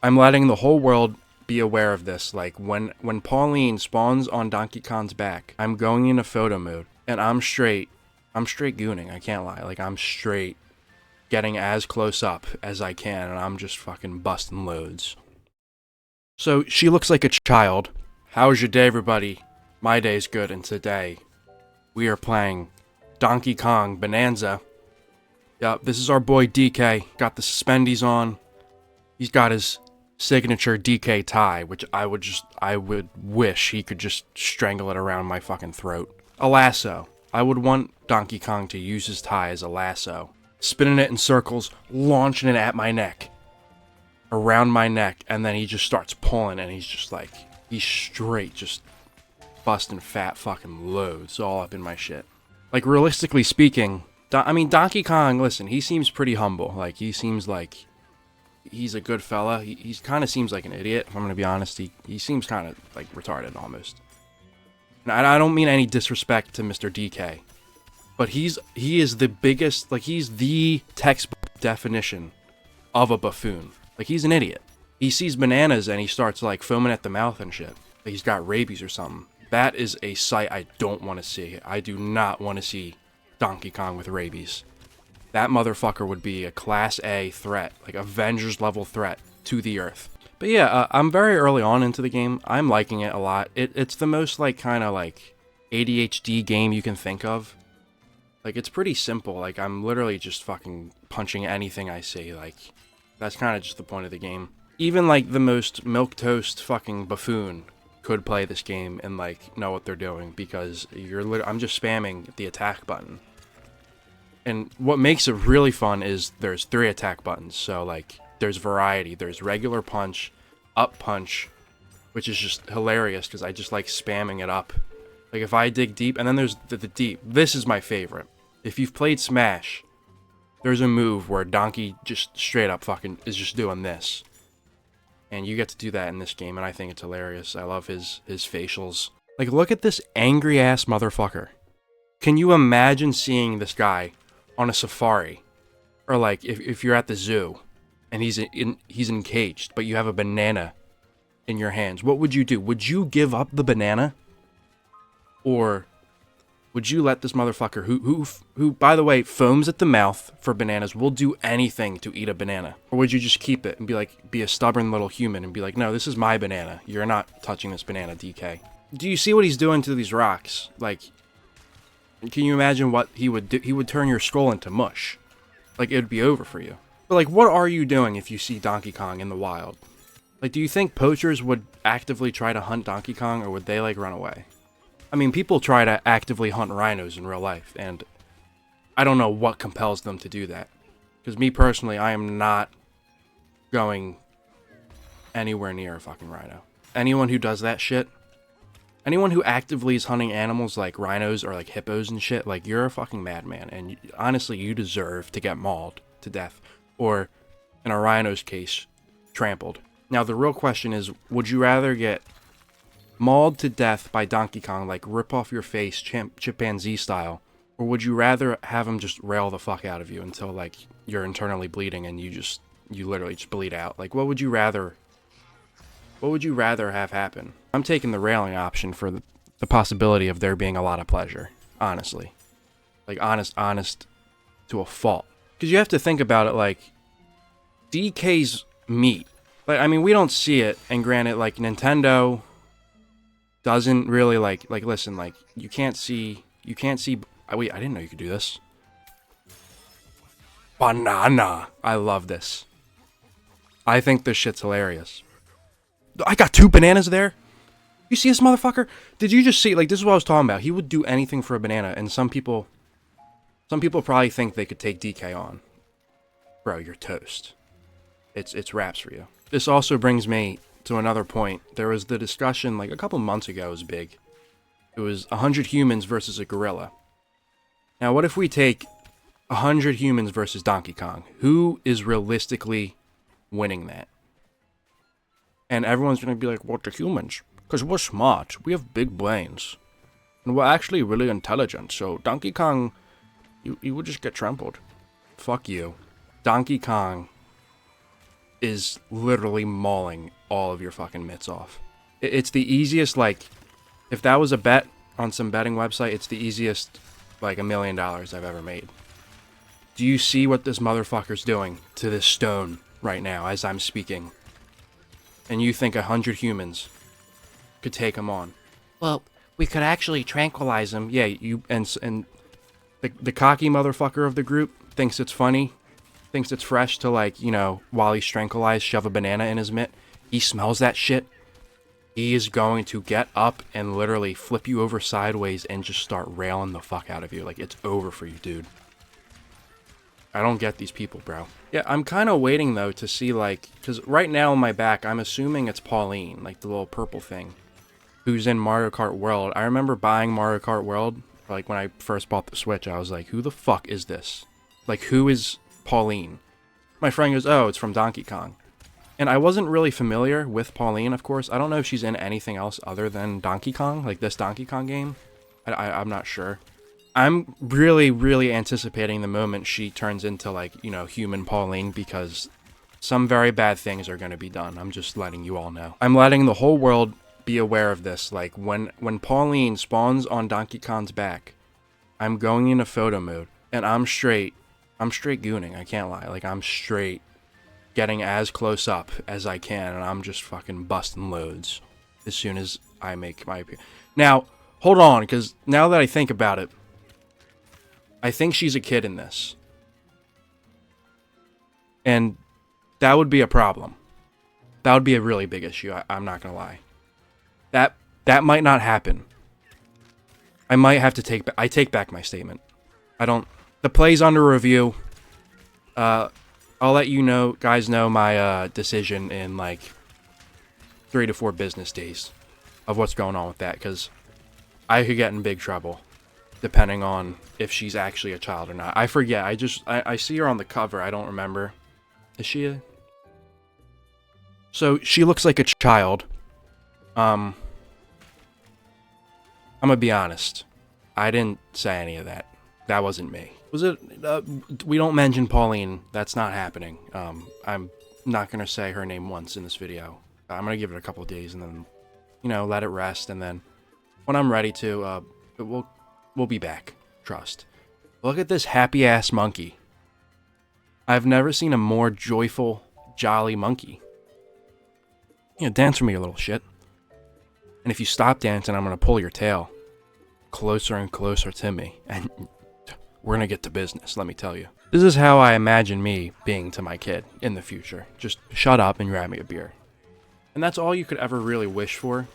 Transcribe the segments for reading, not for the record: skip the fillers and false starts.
I'm letting the whole world be aware of this. Like, when Pauline spawns on Donkey Kong's back, I'm going into photo mode, and I'm straight gooning, I can't lie. Like, I'm straight getting as close up as I can, and I'm just fucking busting loads. So, she looks like a child. How's your day, everybody? My day's good, and today, we are playing Donkey Kong Bonanza. Yep, this is our boy DK. Got the suspendies on. He's got his signature DK tie, which I would wish he could just strangle it around my fucking throat. A lasso. I would want Donkey Kong to use his tie as a lasso. Spinning it in circles, launching it at my neck. Around my neck, and then he just starts pulling, and he's just like, he's straight just busting fat fucking loads all up in my shit. Like, realistically speaking, Donkey Kong, listen, he seems pretty humble. Like, he seems like he's a good fella. He kind of seems like an idiot, if I'm going to be honest. He seems kind of, like, retarded, almost. And I don't mean any disrespect to Mr. DK. But he is the biggest, like, he's the textbook definition of a buffoon. Like, he's an idiot. He sees bananas and he starts, like, foaming at the mouth and shit. Like, he's got rabies or something. That is a sight I don't want to see. I do not want to see Donkey Kong with rabies. That motherfucker would be a Class A threat, like Avengers level threat to the Earth. But yeah, I'm very early on into the game. I'm liking it a lot. It's the most, like, kind of, like, ADHD game you can think of. Like, it's pretty simple. Like, I'm literally just fucking punching anything I see. Like, that's kind of just the point of the game. Even, like, the most milquetoast fucking buffoon could play this game and, like, know what they're doing, because I'm just spamming the attack button. And what makes it really fun is there's 3 attack buttons. So, like, there's variety. There's regular punch, up punch, which is just hilarious because I just like spamming it up. Like, if I dig deep, and then there's the deep. This is my favorite. If you've played Smash, there's a move where Donkey just straight up fucking is just doing this. And you get to do that in this game, and I think it's hilarious. I love his facials. Like, look at this angry-ass motherfucker. Can you imagine seeing this guy on a safari? Or, like, if you're at the zoo, and he's encaged, but you have a banana in your hands. What would you do? Would you give up the banana? Or would you let this motherfucker, who by the way, foams at the mouth for bananas, will do anything to eat a banana? Or would you just keep it and be a stubborn little human and be like, no, this is my banana. You're not touching this banana, DK. Do you see what he's doing to these rocks? Like, can you imagine what he would do? He would turn your skull into mush. Like, it would be over for you. But, like, what are you doing if you see Donkey Kong in the wild? Like, do you think poachers would actively try to hunt Donkey Kong, or would they, like, run away? I mean, people try to actively hunt rhinos in real life, and I don't know what compels them to do that. Because me personally, I am not going anywhere near a fucking rhino. Anyone who does that shit, anyone who actively is hunting animals like rhinos or like hippos and shit, like, you're a fucking madman, and honestly, you deserve to get mauled to death. Or, in a rhino's case, trampled. Now, the real question is, would you rather get mauled to death by Donkey Kong, like, rip off your face, chimpanzee style, or would you rather have him just rail the fuck out of you until, like, you're internally bleeding and you literally just bleed out? Like, what would you rather have happen? I'm taking the railing option for the possibility of there being a lot of pleasure, honestly. Like, honest to a fault. Because you have to think about it, like, DK's meat. Like, I mean, we don't see it, and granted, like, Nintendo doesn't really, like, listen, like, you can't see, wait, I didn't know you could do this. Banana. I love this. I think this shit's hilarious. I got 2 bananas there? You see this motherfucker? Did you just see, like, this is what I was talking about. He would do anything for a banana, and some people probably think they could take DK on. Bro, you're toast. It's wraps for you. This also brings me to another point. There was the discussion, like, a couple months ago, it was big. It was 100 humans versus a gorilla. Now, what if we take 100 humans versus Donkey Kong? Who is realistically winning that? And everyone's gonna be like, what, the humans? Because we're smart, we have big brains, and we're actually really intelligent, so Donkey Kong, you would just get trampled. Fuck you. Donkey Kong is literally mauling all of your fucking mitts off. It's the easiest, like, if that was a bet on some betting website, it's the easiest, like, $1 million I've ever made. Do you see what this motherfucker's doing to this stone right now as I'm speaking? And you think 100 humans could take him on? Well, we could actually tranquilize him. Yeah, you and the cocky motherfucker of the group thinks it's funny, thinks it's fresh to, like, you know, while he's tranquilized, shove a banana in his mitt. He smells that shit. He is going to get up and literally flip you over sideways and just start railing the fuck out of you. Like, it's over for you, dude. I don't get these people, bro. Yeah, I'm kind of waiting, though, to see, like, because right now on my back, I'm assuming it's Pauline, like the little purple thing, who's in Mario Kart World. I remember buying Mario Kart World, like, when I first bought the Switch, I was like, who the fuck is this? Like, who is Pauline? My friend goes, oh, it's from Donkey Kong. And I wasn't really familiar with Pauline, of course. I don't know if she's in anything else other than Donkey Kong, like this Donkey Kong game. I'm not sure. I'm really, really anticipating the moment she turns into, like, you know, human Pauline, because some very bad things are going to be done. I'm just letting you all know. I'm letting the whole world be aware of this. Like, when Pauline spawns on Donkey Kong's back, I'm going into photo mode, and I'm straight gooning. I can't lie. Like, I'm straight getting as close up as I can, and I'm just fucking busting loads as soon as I make my appearance. Now, hold on, because now that I think about it, I think she's a kid in this. And that would be a problem. That would be a really big issue, I'm not gonna lie. That might not happen. I might have to I take back my statement. The play's under review. I'll let you know, guys know my decision in like 3 to 4 business days of what's going on with that, because I could get in big trouble depending on if she's actually a child or not. I forget. I see her on the cover. I don't remember. Is she a... So she looks like a child. I'm gonna be honest. I didn't say any of that. That wasn't me. Was it? We don't mention Pauline. That's not happening. I'm not gonna say her name once in this video. I'm gonna give it a couple of days and then, you know, let it rest. And then when I'm ready to, we'll be back. Trust. Look at this happy ass monkey. I've never seen a more joyful, jolly monkey. You know, dance for me, you little shit. And if you stop dancing, I'm gonna pull your tail closer and closer to me, and we're gonna get to business, let me tell you. This is how I imagine me being to my kid in the future. Just shut up and grab me a beer. And that's all you could ever really wish for,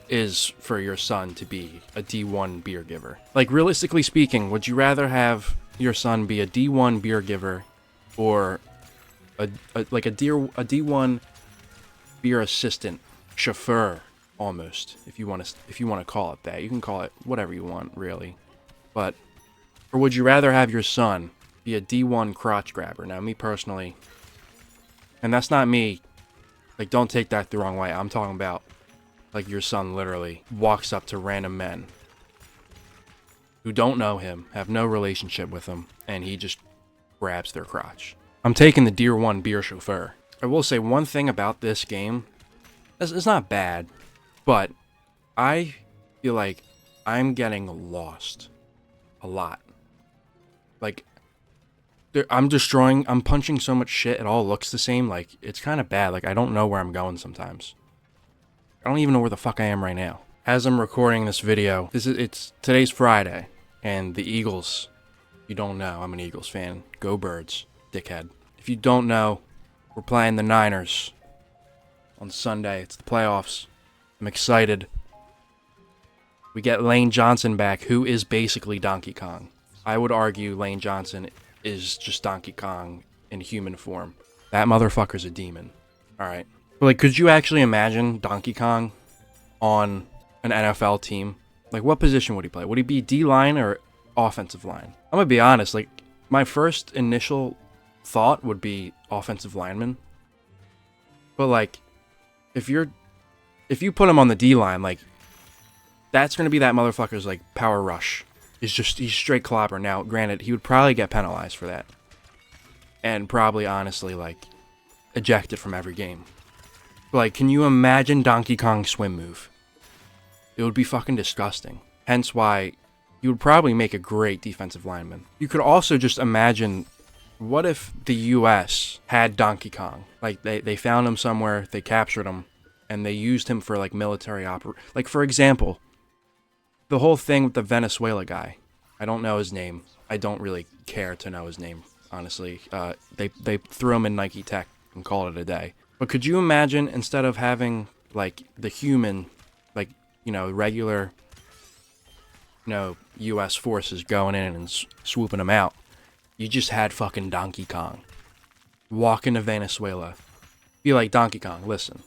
is for your son to be a D1 beer giver. Like, realistically speaking, would you rather have your son be a D1 beer giver or a D1 beer assistant, chauffeur, almost, if you want to call it that? You can call it whatever you want, really. But, or would you rather have your son be a D1 crotch grabber? Now, me personally, and that's not me, like, don't take that the wrong way. I'm talking about, like, your son literally walks up to random men who don't know him, have no relationship with him, and he just grabs their crotch. I'm taking the Deer 1 beer chauffeur. I will say one thing about this game. It's not bad, but I feel like I'm getting lost a lot. Like, I'm punching so much shit, it all looks the same. Like, it's kind of bad. Like, I don't know where I'm going sometimes. I don't even know where the fuck I am right now. As I'm recording this video, today's Friday, and the Eagles, if you don't know, I'm an Eagles fan. Go Birds, dickhead. If you don't know, we're playing the Niners on Sunday. It's the playoffs. I'm excited. We get Lane Johnson back, who is basically Donkey Kong. I would argue Lane Johnson is just Donkey Kong in human form. That motherfucker's a demon. Alright. Like, could you actually imagine Donkey Kong on an NFL team? Like, what position would he play? Would he be D-line or offensive line? I'm gonna be honest, like, my first initial thought would be offensive lineman. But, like, if you put him on the D-line, like, that's gonna be that motherfucker's, like, power rush. He's straight clobber. Now, granted, he would probably get penalized for that. And probably, honestly, like, ejected from every game. Like, can you imagine Donkey Kong's swim move? It would be fucking disgusting. Hence why you would probably make a great defensive lineman. You could also just imagine, what if the US had Donkey Kong? Like, they found him somewhere, they captured him, and they used him for, like, military like, for example, the whole thing with the Venezuela guy. I don't know his name. I don't really care to know his name, honestly. They threw him in Nike Tech and called it a day. But could you imagine, instead of having, like, the human, like, you know, regular, you know, US forces going in and swooping them out, you just had fucking Donkey Kong walk into Venezuela. Be like, Donkey Kong, listen.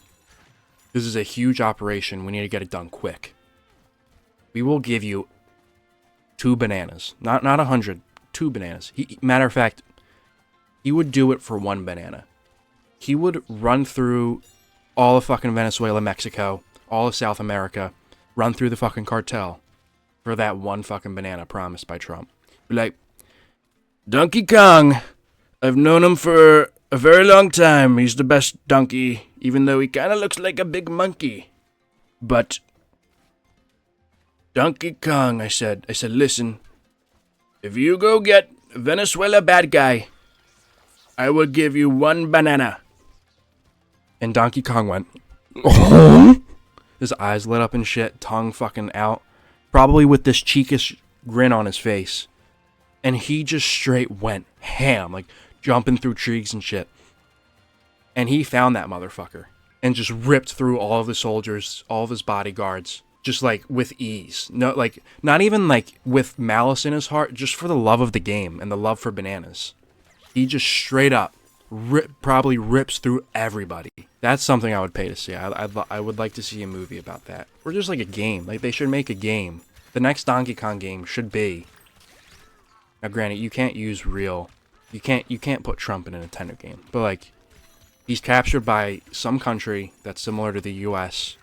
This is a huge operation. We need to get it done quick. We will give you 2 bananas. Not 100. 2 bananas. Matter of fact, he would do it for 1 banana. He would run through all of fucking Venezuela, Mexico, all of South America, run through the fucking cartel for that 1 fucking banana promised by Trump. Be like, Donkey Kong, I've known him for a very long time. He's the best donkey, even though he kind of looks like a big monkey. But Donkey Kong, I said, listen, if you go get Venezuela bad guy, I will give you 1 banana. And Donkey Kong went, oh? His eyes lit up and shit, tongue fucking out, probably with this cheekish grin on his face. And he just straight went ham, like jumping through trees and shit. And he found that motherfucker and just ripped through all of the soldiers, all of his bodyguards, just like with ease. No, like not even like with malice in his heart, just for the love of the game and the love for bananas. He just straight up probably rips through everybody. That's something I would pay to see. I would like to see a movie about that. Or just like a game. Like they should make a game. The next Donkey Kong game should be. Now granted, you can't use real. You can't put Trump in a Nintendo game. But like, he's captured by some country that's similar to the US.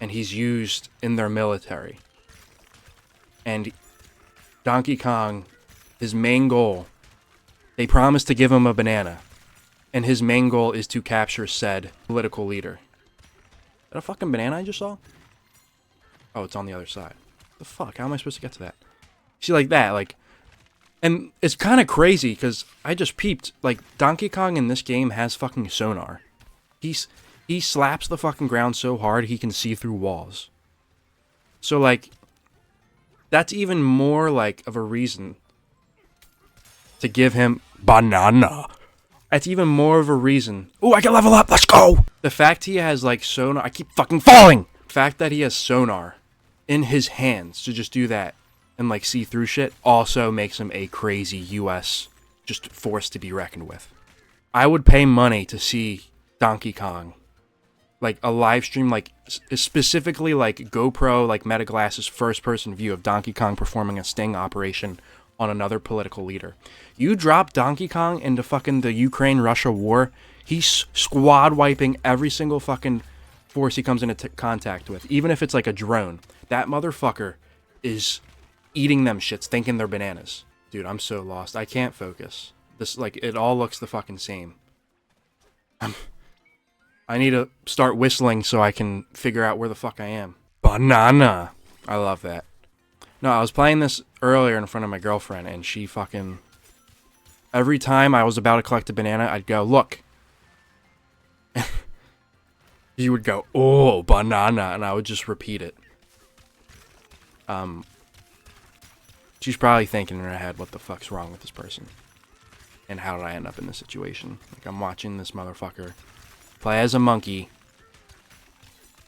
And he's used in their military. And Donkey Kong, his main goal, they promised to give him a banana. And his main goal is to capture said political leader. Is that a fucking banana I just saw? Oh, it's on the other side. The fuck? How am I supposed to get to that? See, like that, like... And it's kind of crazy, because I just peeped. Like, Donkey Kong in this game has fucking sonar. He slaps the fucking ground so hard he can see through walls. So, like... That's even more, like, of a reason to give him banana. That's even more of a reason. Ooh, I can level up. Let's go. The fact he has like sonar. I keep fucking falling. The fact that he has sonar in his hands to just do that and like see through shit also makes him a crazy US just force to be reckoned with. I would pay money to see Donkey Kong, like a live stream, like specifically like GoPro, like Meta Glasses first person view of Donkey Kong performing a sting operation on another political leader. You drop Donkey Kong into fucking the Ukraine-Russia war, he's squad wiping every single fucking force he comes into contact with, even if it's like a drone. That motherfucker is eating them shits, thinking they're bananas. Dude, I'm so lost. I can't focus. This, like, it all looks the fucking same. I need to start whistling so I can figure out where the fuck I am. Banana. I love that. No, I was playing this earlier in front of my girlfriend, and she fucking... Every time I was about to collect a banana, I'd go, look. She would go, oh, banana, and I would just repeat it. She's probably thinking in her head, what the fuck's wrong with this person? And how did I end up in this situation? Like, I'm watching this motherfucker play as a monkey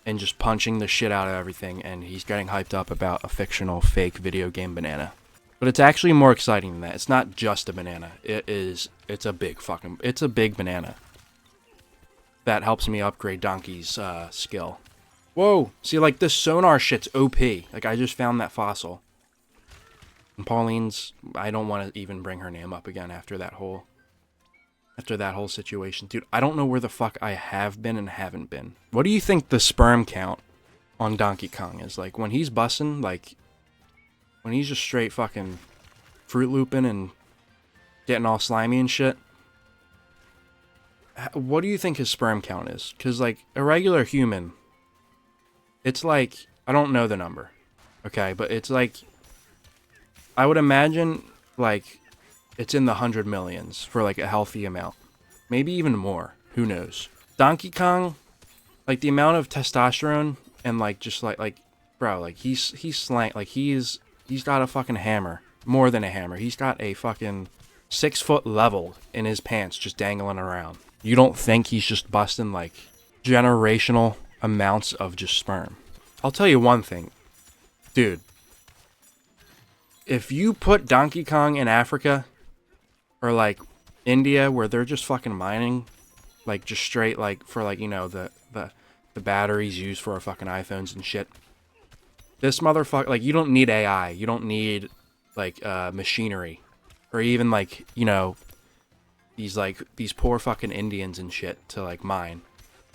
and just punching the shit out of everything, and he's getting hyped up about a fictional fake video game banana. But it's actually more exciting than that. It's not just a banana. It's a big banana. That helps me upgrade Donkey's skill. Whoa! See, like, this sonar shit's OP. Like, I just found that fossil. And Pauline's... I don't want to even bring her name up again after that whole situation. Dude, I don't know where the fuck I have been and haven't been. What do you think the sperm count on Donkey Kong is? Like, when he's bussing, like... When he's just straight fucking Fruit Looping and getting all slimy and shit. what do you think his sperm count is? Because, like, a regular human, it's like, I don't know the number, okay? But it's like, I would imagine, like, it's in the 100 millions for, like, a healthy amount. Maybe even more. Who knows? Donkey Kong, like, the amount of testosterone and, like, just, like, bro, like, he's slang, like, he's got a fucking hammer. More than a hammer. He's got a fucking 6 foot level in his pants just dangling around. You don't think he's just busting, like, generational amounts of just sperm? I'll tell you one thing. Dude, if you put Donkey Kong in Africa, or, like, India, where they're just fucking mining, like, just straight, like, for, like, you know, the batteries used for our fucking iPhones and shit. This motherfucker, like, you don't need AI. You don't need, like, machinery. Or even, like, you know, these poor fucking Indians and shit to, like, mine.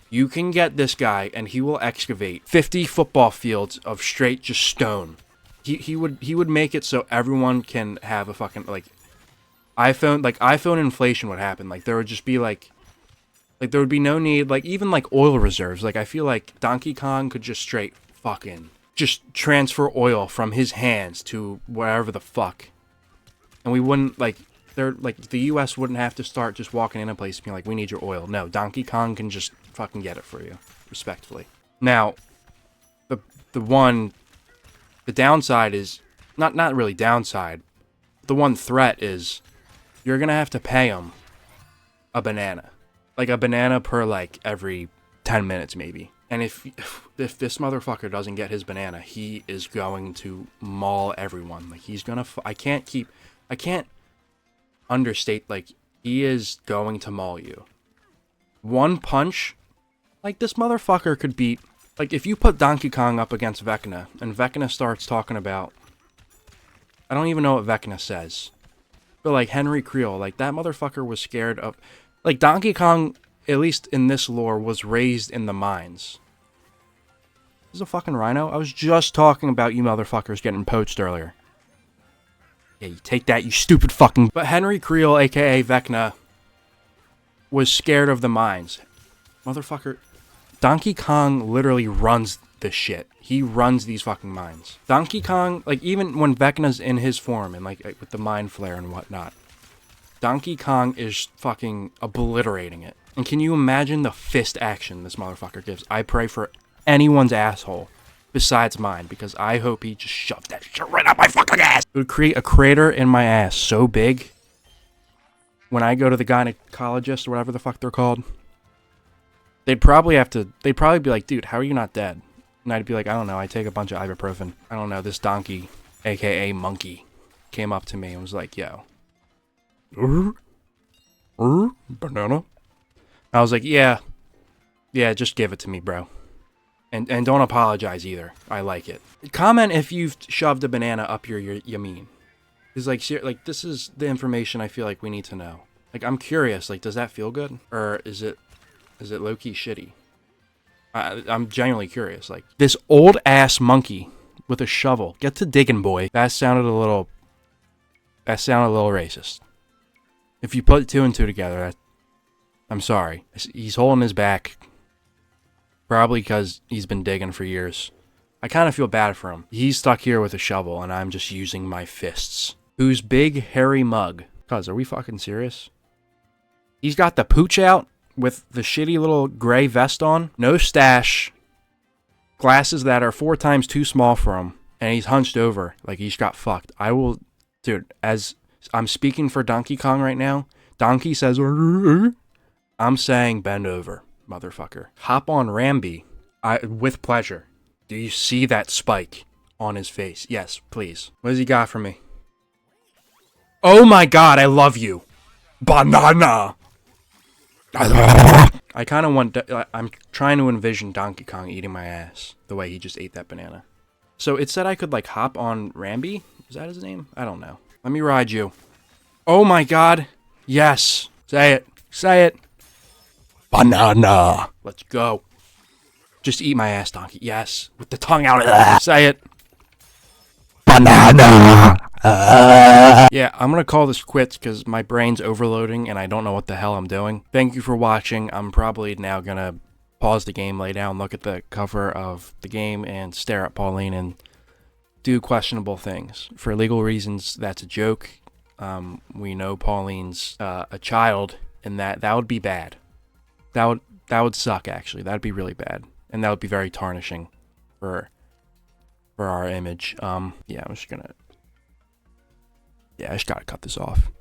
You can get this guy, and he will excavate 50 football fields of straight just stone. He would make it so everyone can have a fucking, like, iPhone inflation would happen. Like, there would just be, like, there would be no need, like, even, like, oil reserves. Like, I feel like Donkey Kong could just straight fucking just transfer oil from his hands to wherever the fuck. And we wouldn't, like, the US wouldn't have to start just walking in a place and being like, we need your oil. No, Donkey Kong can just fucking get it for you, respectfully. Now, the downside is, not really downside, the one threat is, you're gonna have to pay him a banana. Like, a banana per, like, every 10 minutes, maybe. And if this motherfucker doesn't get his banana, he is going to maul everyone. Like, he's gonna, I can't understate, like, he is going to maul you. One punch, like, this motherfucker could beat, like, if you put Donkey Kong up against Vecna, and Vecna starts talking about, I don't even know what Vecna says, but, like, Henry Creel, like, that motherfucker was scared of, like, Donkey Kong, at least in this lore, was raised in the mines. This is a fucking rhino? I was just talking about you motherfuckers getting poached earlier. Yeah, you take that, you stupid fucking... But Henry Creel, aka Vecna, was scared of the mines. Motherfucker, Donkey Kong literally runs this shit. He runs these fucking mines. Donkey Kong, like, even when Vecna's in his form, and, like, with the mind flare and whatnot, Donkey Kong is fucking obliterating it. And can you imagine the fist action this motherfucker gives? I pray for anyone's asshole besides mine, because I hope he just shoved that shit right up my fucking ass. It would create a crater in my ass so big, when I go to the gynecologist or whatever the fuck they're called, they'd probably be like, dude, how are you not dead? And I'd be like, I don't know, I take a bunch of ibuprofen. I don't know, this donkey, aka monkey, came up to me and was like, yo, banana? I was like, yeah, just give it to me, bro. And don't apologize either. I like it. Comment if you've shoved a banana up your yamin. It's like, this is the information I feel like we need to know. Like, I'm curious, like, does that feel good? Or is it low-key shitty? I'm genuinely curious. Like, this old-ass monkey with a shovel. Get to digging, boy. That sounded a little racist. If you put 2 and 2 together, I'm sorry. He's holding his back. Probably because he's been digging for years. I kind of feel bad for him. He's stuck here with a shovel, and I'm just using my fists. Whose big, hairy mug? Cuz, are we fucking serious? He's got the pooch out with the shitty little gray vest on. No stash. Glasses that are 4 times too small for him. And he's hunched over like he's got fucked. Dude, as I'm speaking for Donkey Kong right now, Donkey says, I'm saying bend over, motherfucker. Hop on Rambi. With pleasure. Do you see that spike on his face? Yes, please. What has he got for me? Oh my god, I love you. Banana. I kind of want... I'm trying to envision Donkey Kong eating my ass the way he just ate that banana. So it said I could, like, hop on Rambi? Is that his name? I don't know. Let me ride you. Oh my god. Yes. Say it. Say it. Banana. Let's go. Just eat my ass, Donkey. Yes. With the tongue out. Say it. Banana. Yeah, I'm gonna call this quits because my brain's overloading and I don't know what the hell I'm doing. Thank you for watching. I'm probably now gonna pause the game, lay down, look at the cover of the game, and stare at Pauline and do questionable things. For legal reasons, that's a joke. We know Pauline's a child, and that would be bad. That would suck, actually. That would be really bad, and that would be very tarnishing for our image. Yeah, I just gotta cut this off.